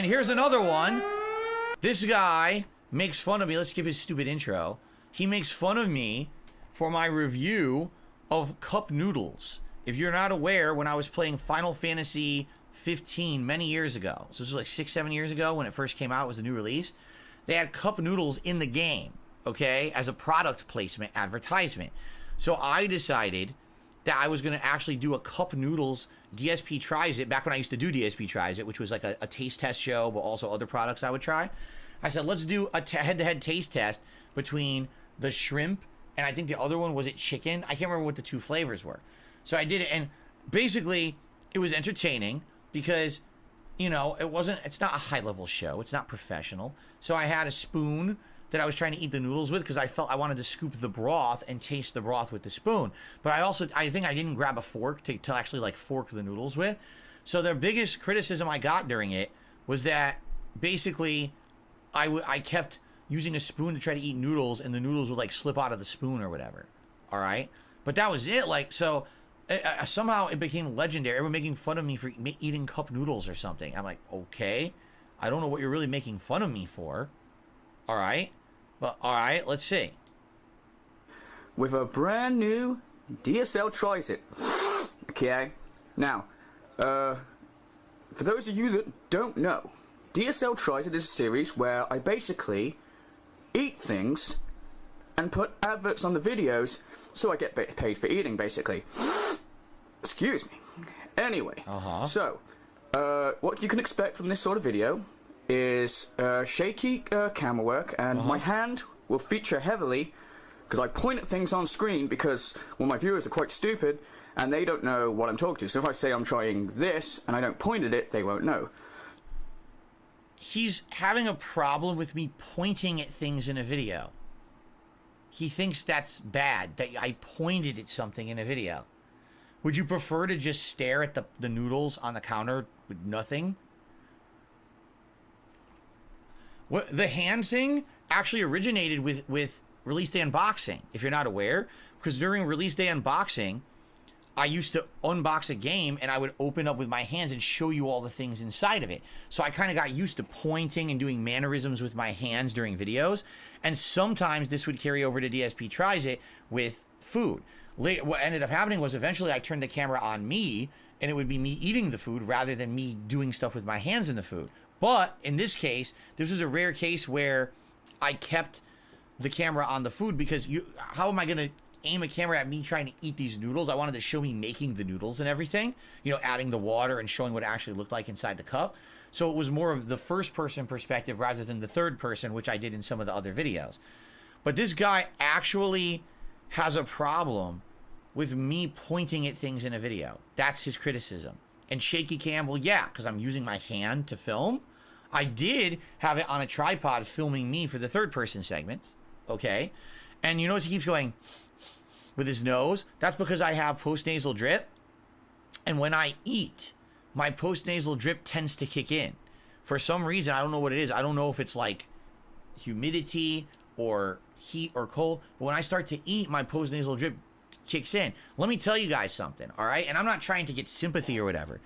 And here's another one. This guy makes fun of me. Let's skip his stupid intro. He makes fun of me for my review of cup noodles. If you're not aware, when I was playing Final Fantasy 15 many years ago, so this was like 6-7 years ago when it first came out, it was a new release, they had cup noodles in the game, okay, as a product placement advertisement. So I decided that I was going to actually do a cup noodles DSP Tries It, back when I used to do DSP Tries It, which was like a taste test show, but also other products I would try. I said, let's do a head-to-head taste test between the shrimp and I think the other one was it chicken. I can't remember what the two flavors were. So I did it, and basically it was entertaining because, you know, it's not a high-level show. It's not professional. So I had a spoon that I was trying to eat the noodles with because I felt I wanted to scoop the broth and taste the broth with the spoon. But I think I didn't grab a fork to actually like fork the noodles with. So the biggest criticism I got during it was that basically I kept using a spoon to try to eat noodles, and the noodles would like slip out of the spoon or whatever. All right. But that was it. Like, so somehow it became legendary. Everyone making fun of me for eating cup noodles or something. I'm like, okay, I don't know what you're really making fun of me for. All right. But all right, let's see. With a brand new DSL Tries It. Okay. Now, for those of you that don't know, DSL Tries It is a series where I basically eat things and put adverts on the videos so I get paid for eating, basically. Excuse me. Anyway, so what you can expect from this sort of video is shaky camera work, and my hand will feature heavily because I point at things on screen because, well, my viewers are quite stupid and they don't know what I'm talking to. So if I say I'm trying this and I don't point at it, they won't know. He's having a problem with me pointing at things in a video. He thinks that's bad, that I pointed at something in a video. Would you prefer to just stare at the noodles on the counter with nothing? What, the hand thing actually originated with release day unboxing, if you're not aware, because during release day unboxing, I used to unbox a game and I would open up with my hands and show you all the things inside of it. So I kind of got used to pointing and doing mannerisms with my hands during videos. And sometimes this would carry over to DSP Tries It with food. What ended up happening was eventually I turned the camera on me and it would be me eating the food rather than me doing stuff with my hands in the food. But in this case, this was a rare case where I kept the camera on the food because how am I going to aim a camera at me trying to eat these noodles? I wanted to show me making the noodles and everything, you know, adding the water and showing what it actually looked like inside the cup. So it was more of the first person perspective rather than the third person, which I did in some of the other videos. But this guy actually has a problem with me pointing at things in a video. That's his criticism. And shaky cam, well, yeah, because I'm using my hand to film. I did have it on a tripod filming me for the third person segments, okay? And you notice he keeps going with his nose. That's because I have post-nasal drip. And when I eat, my post-nasal drip tends to kick in. For some reason, I don't know what it is. I don't know if it's like humidity or heat or cold. But when I start to eat, my post-nasal drip kicks in. Let me tell you guys something, all right? And I'm not trying to get sympathy or whatever.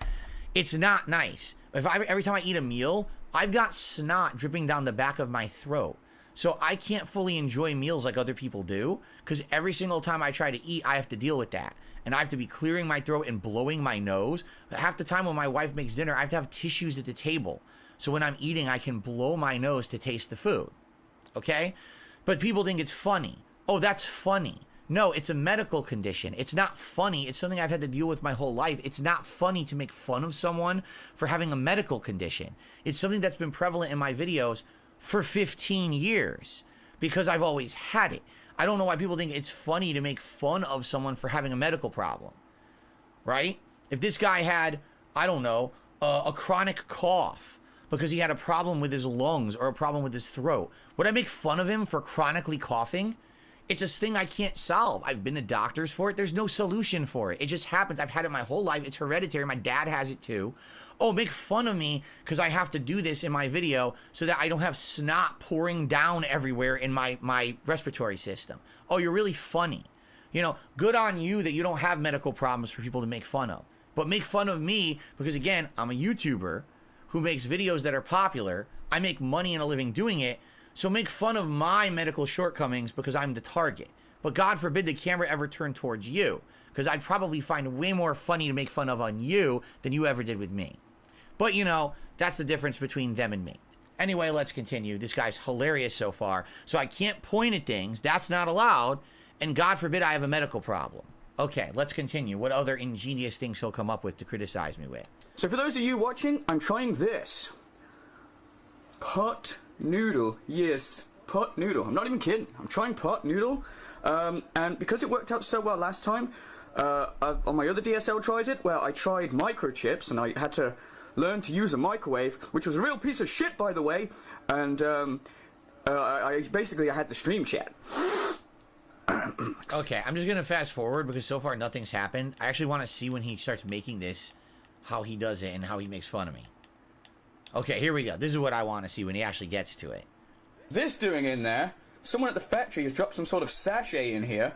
It's not nice. Every time I eat a meal, I've got snot dripping down the back of my throat. So I can't fully enjoy meals like other people do because every single time I try to eat, I have to deal with that. And I have to be clearing my throat and blowing my nose. Half the time when my wife makes dinner, I have to have tissues at the table. So when I'm eating, I can blow my nose to taste the food. Okay? But people think it's funny. Oh, that's funny. No, it's a medical condition. It's not funny. It's something I've had to deal with my whole life. It's not funny to make fun of someone for having a medical condition. It's something that's been prevalent in my videos for 15 years because I've always had it. I don't know why people think it's funny to make fun of someone for having a medical problem, right? If this guy had, I don't know, a chronic cough because he had a problem with his lungs or a problem with his throat, would I make fun of him for chronically coughing? It's a thing I can't solve. I've been to doctors for it. There's no solution for it. It just happens. I've had it my whole life. It's hereditary. My dad has it too. Oh, make fun of me because I have to do this in my video so that I don't have snot pouring down everywhere in my respiratory system. Oh, you're really funny. You know, good on you that you don't have medical problems for people to make fun of. But make fun of me because, again, I'm a YouTuber who makes videos that are popular. I make money and a living doing it. So make fun of my medical shortcomings because I'm the target. But God forbid the camera ever turn towards you, because I'd probably find way more funny to make fun of on you than you ever did with me. But, you know, that's the difference between them and me. Anyway, let's continue. This guy's hilarious so far. So I can't point at things. That's not allowed. And God forbid I have a medical problem. Okay, let's continue. What other ingenious things he'll come up with to criticize me with? So for those of you watching, I'm trying this. Pot noodle. Yes, pot noodle. I'm not even kidding. I'm trying pot noodle. And because it worked out so well last time, on my other DSL tries it, well, I tried microchips and I had to learn to use a microwave, which was a real piece of shit, by the way. And I basically had the stream chat. Okay, I'm just going to fast forward because so far nothing's happened. I actually want to see when he starts making this, how he does it and how he makes fun of me. Okay, here we go. This is what I want to see when he actually gets to it. This doing in there, someone at the factory has dropped some sort of sachet in here.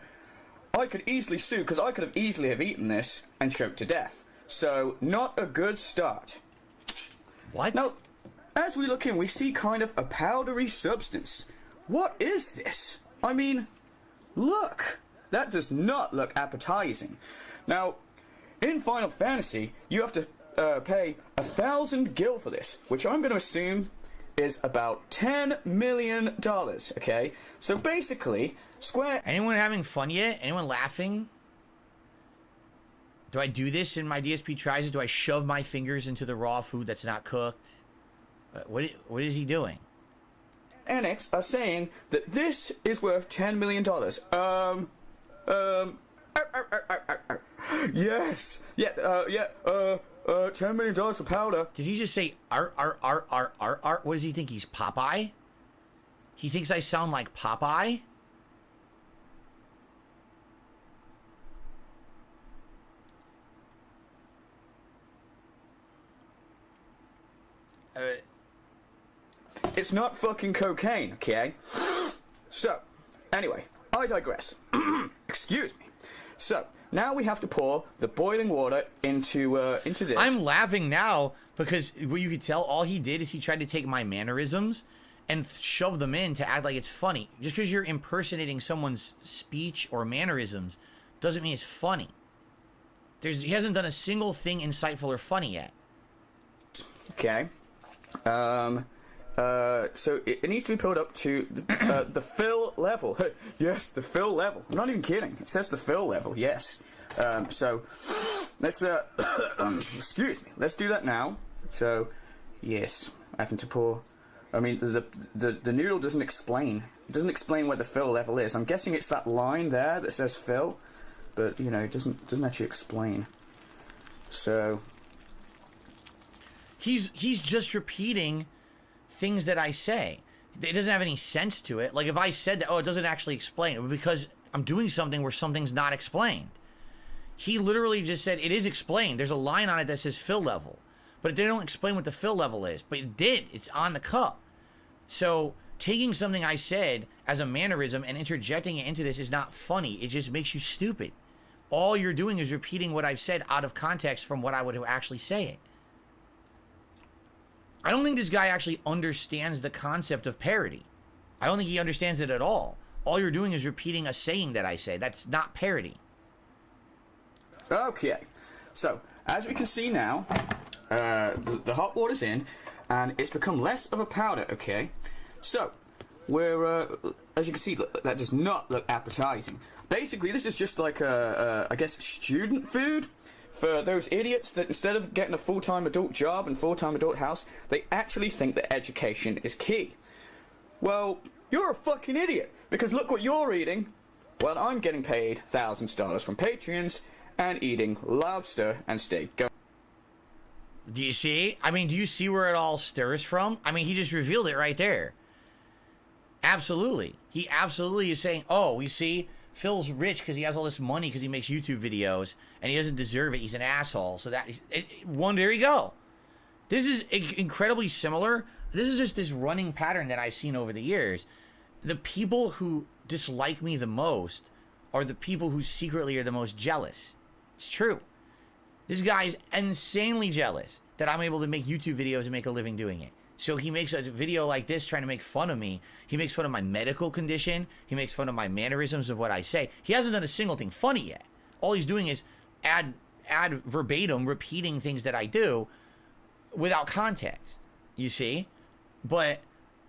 I could easily sue because I could have easily have eaten this and choked to death. So, not a good start. What? Now, as we look in, we see kind of a powdery substance. What is this? I mean, look. That does not look appetizing. Now, in Final Fantasy, you have to pay 1,000 gil for this, which I'm going to assume is about $10 million, okay? So basically, Square... Anyone having fun yet? Anyone laughing? Do I do this in my DSP tries it? Do I shove my fingers into the raw food that's not cooked? What is he doing? Enix are saying that this is worth $10 million. Yes. Yeah, $10 million for powder. Did he just say art? What does he think? He's Popeye? He thinks I sound like Popeye? It's not fucking cocaine, okay? So, anyway, I digress. Excuse me. So, now we have to pour the boiling water into this. I'm laughing now because what you could tell, all he did is he tried to take my mannerisms and shove them in to act like it's funny. Just because you're impersonating someone's speech or mannerisms doesn't mean it's funny. He hasn't done a single thing insightful or funny yet. Okay. So it needs to be pulled up to the fill level. Yes, the fill level. I'm not even kidding. It says the fill level. Yes. So let's excuse me. Let's do that now. So yes, having to pour. I mean, the noodle doesn't explain. It doesn't explain where the fill level is. I'm guessing it's that line there that says fill, but you know, it doesn't actually explain. So he's just repeating things that I say. It doesn't have any sense to it. Like if I said that, oh, it doesn't actually explain it because I'm doing something where something's not explained. He literally just said it is explained. There's a line on it that says fill level, but they don't explain what the fill level is. But it did. It's on the cup. So taking something I said as a mannerism and interjecting it into this is not funny. It just makes you stupid. All you're doing is repeating what I've said out of context from what I would actually say it. I don't think this guy actually understands the concept of parody. I don't think he understands it at all. All you're doing is repeating a saying that I say. That's not parody. Okay. So, as we can see now, the hot water's in, and it's become less of a powder, okay? So, we're, as you can see, that does not look appetizing. Basically, this is just like I guess, student food for those idiots that instead of getting a full-time adult job and full-time adult house, they actually think that education is key. Well, you're a fucking idiot, because look what you're eating. Well, I'm getting paid thousands of dollars from Patreons and eating lobster and steak. Do you see? I mean, do you see where it all stirs from? I mean, he just revealed it right there. Absolutely. He absolutely is saying, oh, you see, Phil's rich because he has all this money because he makes YouTube videos and he doesn't deserve it. He's an asshole. So that is there you go. This is incredibly similar. This is just this running pattern that I've seen over the years. The people who dislike me the most are the people who secretly are the most jealous. It's true. This guy is insanely jealous. that I'm able to make YouTube videos and make a living doing it. So he makes a video like this trying to make fun of me. He makes fun of my medical condition. He makes fun of my mannerisms of what I say. He hasn't done a single thing funny yet. All he's doing is add verbatim repeating things that I do without context, you see? But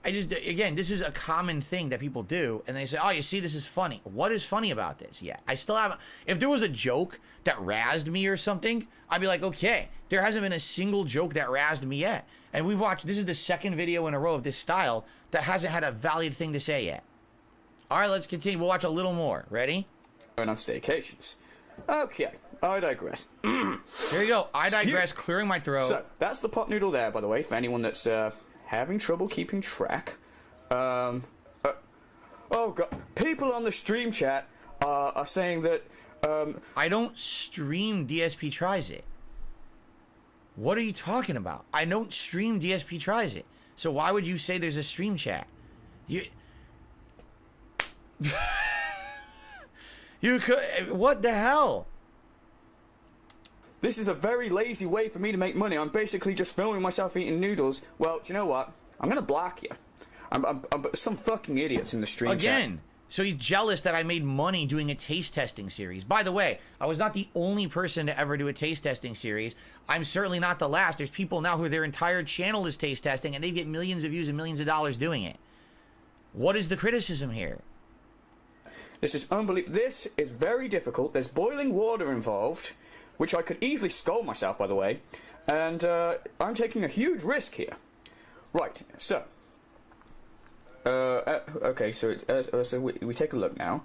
I just, again, this is a common thing that people do, and they say, oh, you see, this is funny. What is funny about this? Yeah, I still haven't, if there was a joke that razzed me or something, I'd be like, okay, there hasn't been a single joke that razzed me yet. And we've watched, this is the second video in a row of this style that hasn't had a valid thing to say yet. All right, let's continue. We'll watch a little more. Ready? Going on staycations. Okay, I digress. Here you go. I digress, clearing my throat. So, that's the pot noodle there, by the way, for anyone that's having trouble keeping track. Oh god, people on the stream chat are saying that I don't stream DSP Tries It. What are you talking about? I don't stream DSP Tries It. So why would you say there's a stream chat? You you could, what the hell? This is a very lazy way for me to make money. I'm basically just filming myself eating noodles. Well, do you know what? I'm gonna block you. I'm some fucking idiots in the stream again. chat. So he's jealous that I made money doing a taste testing series. By the way, I was not the only person to ever do a taste testing series. I'm certainly not the last. There's people now who their entire channel is taste testing and they get millions of views and millions of dollars doing it. What is the criticism here? This is unbelievable. This is very difficult. There's boiling water involved, which I could easily scald myself, by the way. And I'm taking a huge risk here. Right, so... okay, so we take a look now.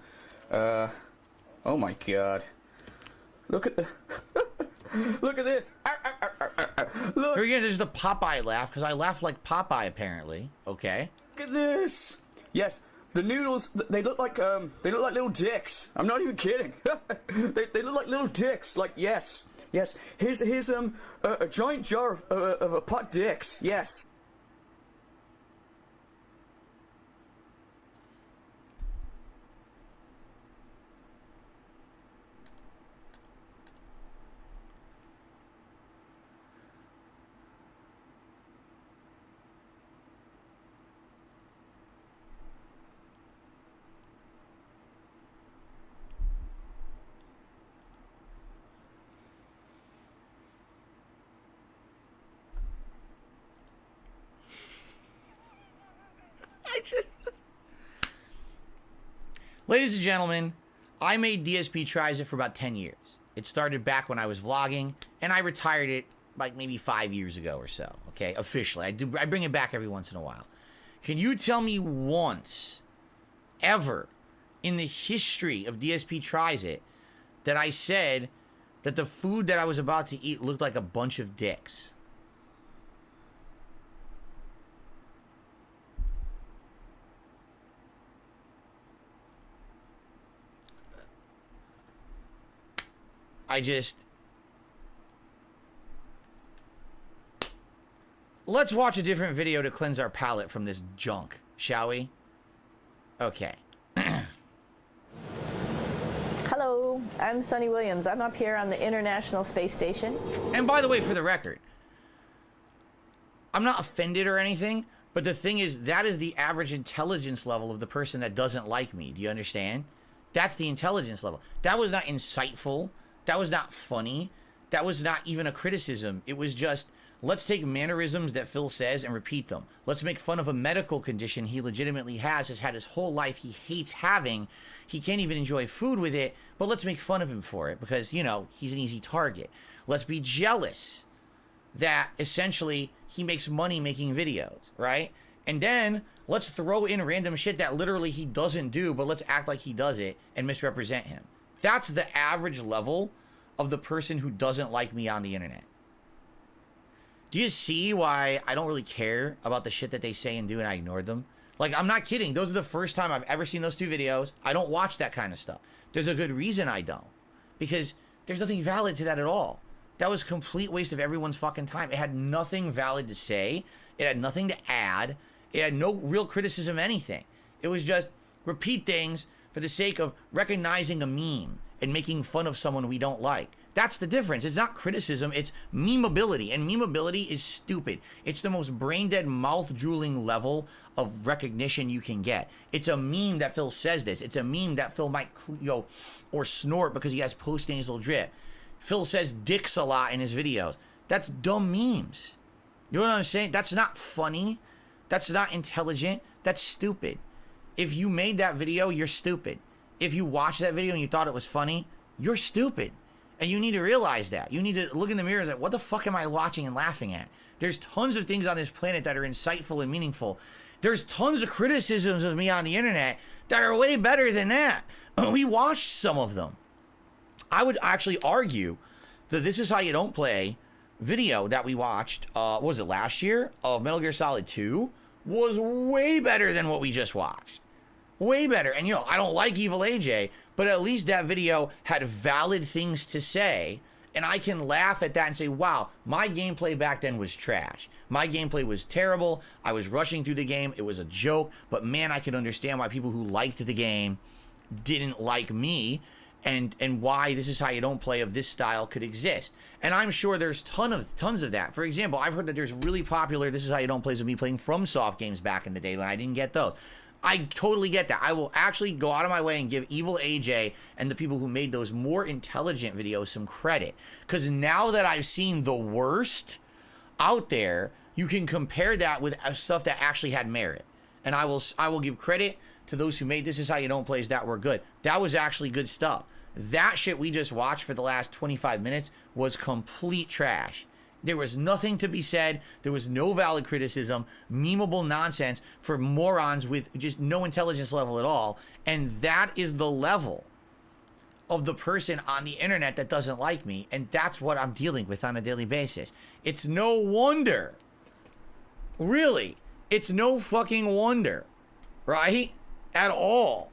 Oh my god. Look at the... Look at this! Look! Here again, there's the Popeye laugh, because I laugh like Popeye, apparently. Okay. Look at this! Yes, the noodles, they look like little dicks. I'm not even kidding. they look like little dicks, like, yes. Yes, here's a giant jar of a pot dicks, yes. Ladies and gentlemen, I made DSP Tries It for about 10 years. It started back when I was vlogging, and I retired it like maybe 5 years ago or so, okay, officially. I bring it back every once in a while. Can you tell me once, ever, in the history of DSP Tries It, that I said that the food that I was about to eat looked like a bunch of dicks? Let's watch a different video to cleanse our palate from this junk, shall we? Okay. Hello, I'm Sunny Williams. I'm up here on the International Space Station. And by the way, for the record, I'm not offended or anything, but the thing is, that is the average intelligence level of the person that doesn't like me. Do you understand? That's the intelligence level. That was not insightful. That was not funny. That was not even a criticism. It was just, let's take mannerisms that Phil says and repeat them. Let's make fun of a medical condition he legitimately has had his whole life, he hates having. He can't even enjoy food with it, but let's make fun of him for it because, you know, he's an easy target. Let's be jealous that essentially he makes money making videos, right? And then let's throw in random shit that literally he doesn't do, but let's act like he does it and misrepresent him. That's the average level of the person who doesn't like me on the internet. Do you see why I don't really care about the shit that they say and do and I ignored them? Like, I'm not kidding. Those are the first time I've ever seen those two videos. I don't watch that kind of stuff. There's a good reason I don't. Because there's nothing valid to that at all. That was a complete waste of everyone's fucking time. It had nothing valid to say. It had nothing to add. It had no real criticism of anything. It was just repeat things for the sake of recognizing a meme and making fun of someone we don't like. That's the difference. It's not criticism, it's memeability. And memeability is stupid. It's the most brain-dead, mouth-drooling level of recognition you can get. It's a meme that Phil says this. It's a meme that Phil might, or snort because he has post-nasal drip. Phil says dicks a lot in his videos. That's dumb memes. You know what I'm saying? That's not funny. That's not intelligent. That's stupid. If you made that video, you're stupid. If you watched that video and you thought it was funny, you're stupid. And you need to realize that. You need to look in the mirror and say, what the fuck am I watching and laughing at? There's tons of things on this planet that are insightful and meaningful. There's tons of criticisms of me on the internet that are way better than that. We watched some of them. I would actually argue that This Is How You Don't Play video that we watched, what was it, last year, of Metal Gear Solid 2 was way better than what we just watched. Way better. And, I don't like Evil AJ, but at least that video had valid things to say, and I can laugh at that and say, wow, my gameplay back then was trash. My gameplay was terrible. I was rushing through the game. It was a joke, but man, I can understand why people who liked the game didn't like me, and why This Is How You Don't Play of this style could exist. And I'm sure there's tons of that. For example, I've heard that there's really popular This Is How You Don't Plays of me playing FromSoft games back in the day when I didn't get those. I totally get that. I will actually go out of my way and give Evil AJ and the people who made those more intelligent videos some credit. Because now that I've seen the worst out there, you can compare that with stuff that actually had merit. And I will give credit to those who made This Is How You Don't Plays that were good. That was actually good stuff. That shit we just watched for the last 25 minutes was complete trash. There was nothing to be said. There was no valid criticism, memeable nonsense for morons with just no intelligence level at all. And that is the level of the person on the internet that doesn't like me. And that's what I'm dealing with on a daily basis. It's no wonder. Really, it's no fucking wonder, right? At all,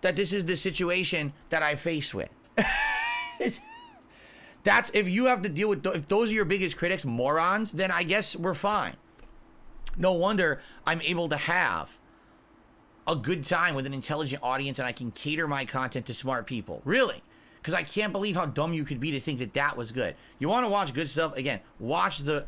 that this is the situation that I face with. That's, if you have to deal with, if those are your biggest critics, morons, then I guess we're fine. No wonder I'm able to have a good time with an intelligent audience and I can cater my content to smart people. Really. Because I can't believe how dumb you could be to think that that was good. You want to watch good stuff? Again, watch the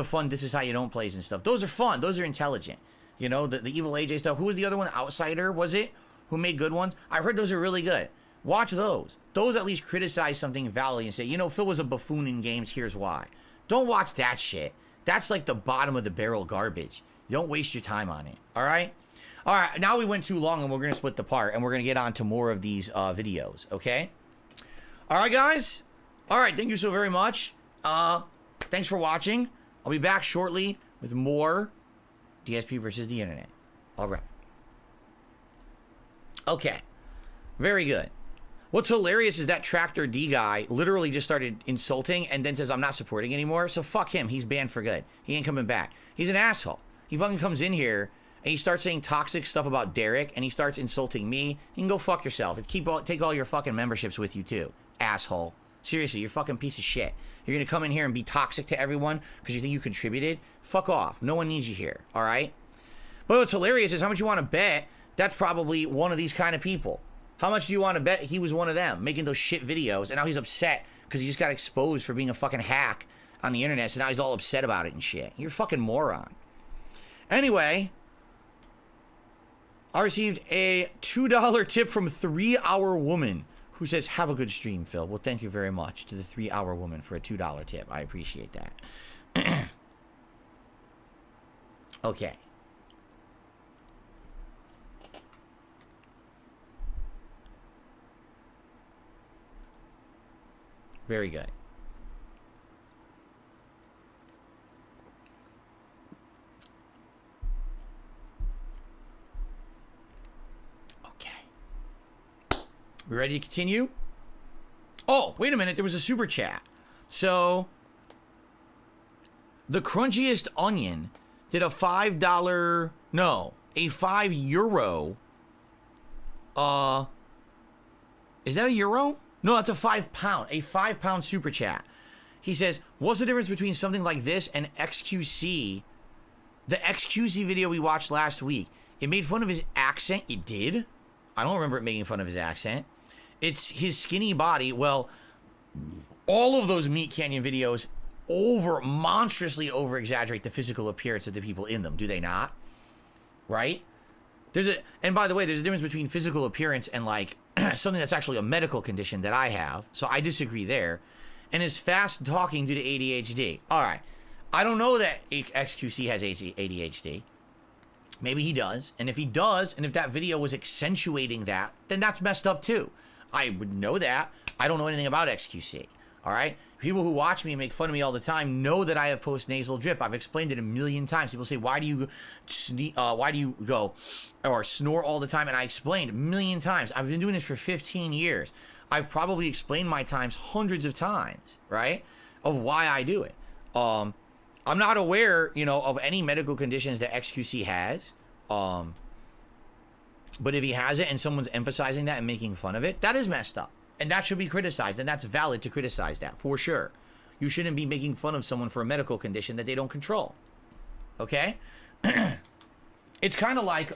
fun This Is How You Don't Plays and stuff. Those are fun. Those are intelligent. The Evil AJ stuff. Who was the other one? Outsider, was it? Who made good ones? I heard those are really good. Watch those. Those at least criticize something validly and say, Phil was a buffoon in games, here's why. Don't watch that shit. That's like the bottom of the barrel garbage. Don't waste your time on it. All right? All right, now we went too long and we're going to split the part and we're going to get on to more of these videos, okay? All right, guys? All right, thank you so very much. Thanks for watching. I'll be back shortly with more DSP versus the internet. All right. Okay. Very good. What's hilarious is that Tractor D guy literally just started insulting and then says, I'm not supporting anymore. So fuck him. He's banned for good. He ain't coming back. He's an asshole. He fucking comes in here and he starts saying toxic stuff about Derek and he starts insulting me. You can go fuck yourself. And take all your fucking memberships with you too. Asshole. Seriously, you're a fucking piece of shit. You're going to come in here and be toxic to everyone because you think you contributed? Fuck off. No one needs you here. All right? But what's hilarious is how much you want to bet that's probably one of these kind of people. How much do you want to bet he was one of them making those shit videos and now he's upset because he just got exposed for being a fucking hack on the internet, so now he's all upset about it and shit. You're a fucking moron. Anyway, I received a $2 tip from 3 Hour Woman who says, have a good stream, Phil. Well, thank you very much to the 3 Hour Woman for a $2 tip. I appreciate that. Okay. Very good. Okay. We ready to continue? Oh, wait a minute. There was a super chat. So, the Crunchiest Onion did a $5, no, a €5. Is that a euro? No, that's a £5. A £5 super chat. He says, what's the difference between something like this and XQC? The XQC video we watched last week. It made fun of his accent. It did? I don't remember it making fun of his accent. It's his skinny body. Well, all of those Meat Canyon videos monstrously over exaggerate the physical appearance of the people in them, do they not? Right? And by the way, there's a difference between physical appearance and like something that's actually a medical condition that I have. So I disagree there. And is fast talking due to ADHD. All right. I don't know that XQC has ADHD. Maybe he does. And if he does, and if that video was accentuating that, then that's messed up too. I would know that. I don't know anything about XQC. All right. People who watch me and make fun of me all the time know that I have post-nasal drip. I've explained it a million times. People say, why do you go or snore all the time? And I explained a million times. I've been doing this for 15 years. I've probably explained my times hundreds of times, right? Of why I do it. I'm not aware, of any medical conditions that XQC has. But if he has it and someone's emphasizing that and making fun of it, that is messed up. And that should be criticized, and that's valid to criticize that, for sure. You shouldn't be making fun of someone for a medical condition that they don't control. Okay? It's kind of like,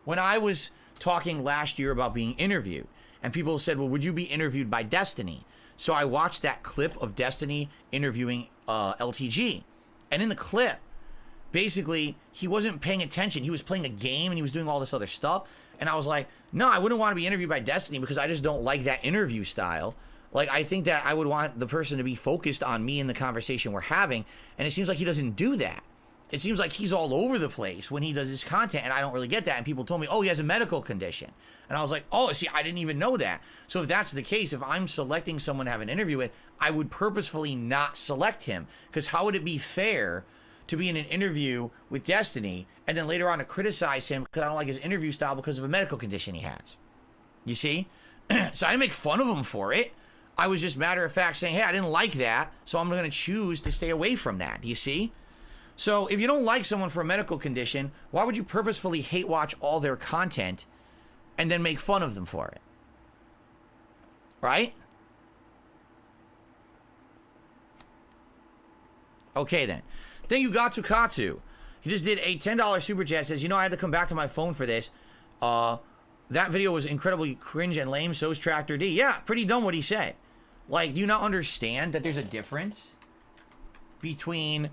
when I was talking last year about being interviewed, and people said, well, would you be interviewed by Destiny? So I watched that clip of Destiny interviewing LTG. And in the clip, basically, he wasn't paying attention. He was playing a game, and he was doing all this other stuff. And I was like, no, I wouldn't want to be interviewed by Destiny because I just don't like that interview style. Like, I think that I would want the person to be focused on me and the conversation we're having. And it seems like he doesn't do that. It seems like he's all over the place when he does his content, and I don't really get that. And people told me, oh, he has a medical condition. And I was like, oh, see, I didn't even know that. So if that's the case, if I'm selecting someone to have an interview with, I would purposefully not select him. Because how would it be fair to be in an interview with Destiny and then later on to criticize him because I don't like his interview style because of a medical condition he has? You see? So I didn't make fun of him for it. I was just matter of fact saying, hey, I didn't like that, so I'm going to choose to stay away from that. Do you see? So if you don't like someone for a medical condition, why would you purposefully hate watch all their content and then make fun of them for it? Right? Okay, then. Thank you, Katsu. He just did a $10 super chat. Says, I had to come back to my phone for this. That video was incredibly cringe and lame. So's Tractor D. Yeah, pretty dumb what he said. Like, do you not understand that there's a difference between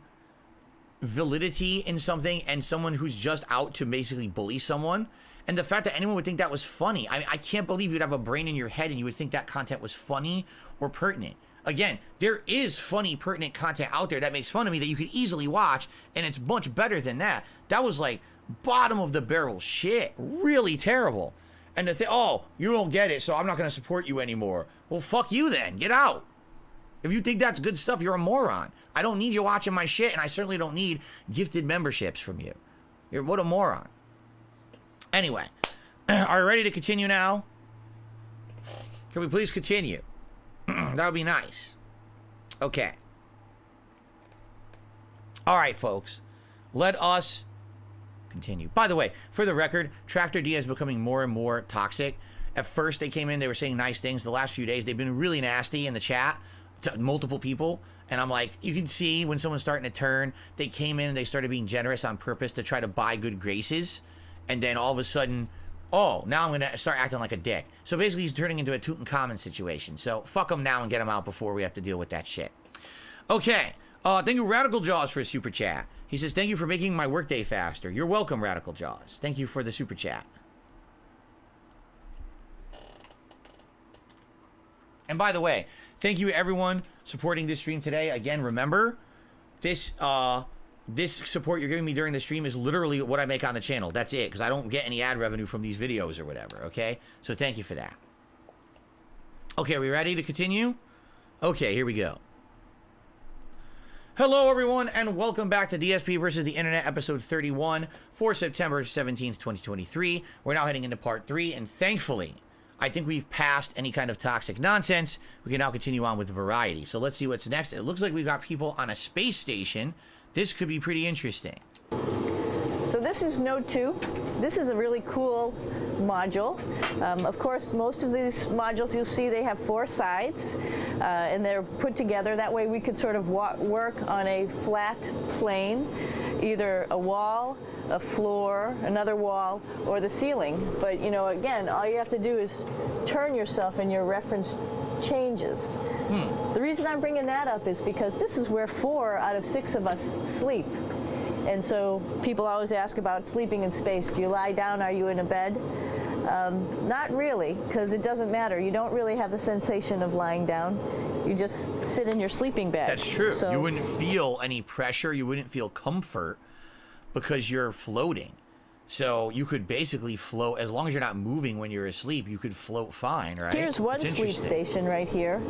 validity in something and someone who's just out to basically bully someone? And the fact that anyone would think that was funny. I can't believe you'd have a brain in your head and you would think that content was funny or pertinent. Again, there is funny, pertinent content out there that makes fun of me that you could easily watch, and it's much better than that. That was like bottom of the barrel shit. Really terrible. And to think, oh, you don't get it, so I'm not going to support you anymore. Well, fuck you then. Get out. If you think that's good stuff, you're a moron. I don't need you watching my shit, and I certainly don't need gifted memberships from you. What a moron. Anyway, are you ready to continue now? Can we please continue? That would be nice. Okay. All right, folks. Let us continue. By the way, for the record, Tractor D is becoming more and more toxic. At first, they came in, they were saying nice things. The last few days, they've been really nasty in the chat to multiple people. And I'm like, you can see when someone's starting to turn, they came in and they started being generous on purpose to try to buy good graces. And then all of a sudden, oh, now I'm going to start acting like a dick. So basically, he's turning into a Tutankhamun situation. So fuck him now and get him out before we have to deal with that shit. Okay. Thank you, Radical Jaws, for a super chat. He says, thank you for making my workday faster. You're welcome, Radical Jaws. Thank you for the super chat. And by the way, thank you, everyone, supporting this stream today. Again, remember, this support you're giving me during the stream is literally what I make on the channel. That's it, because I don't get any ad revenue from these videos or whatever, okay? So thank you for that. Okay, are we ready to continue? Okay, here we go. Hello, everyone, and welcome back to DSP versus the Internet, episode 31 for September 17th, 2023. We're now heading into part 3, and thankfully, I think we've passed any kind of toxic nonsense. We can now continue on with variety. So let's see what's next. It looks like we've got people on a space station. This could be pretty interesting. So this is Node 2. This is a really cool module. Of course, most of these modules you'll see they have 4 sides, and they're put together. That way we could sort of work on a flat plane, either a wall, a floor, another wall, or the ceiling. But you know, again, all you have to do is turn yourself and your reference changes. The reason I'm bringing that up is because this is where 4 out of 6 of us sleep. And so people always ask about sleeping in space. Do you lie down? Are you in a bed? Not really, because it doesn't matter. You don't really have the sensation of lying down. You just sit in your sleeping bag. That's true. So, you wouldn't feel any pressure. You wouldn't feel comfort because you're floating. So you could basically float, as long as you're not moving when you're asleep, you could float fine, right? here's one It's sleep interesting. station right here.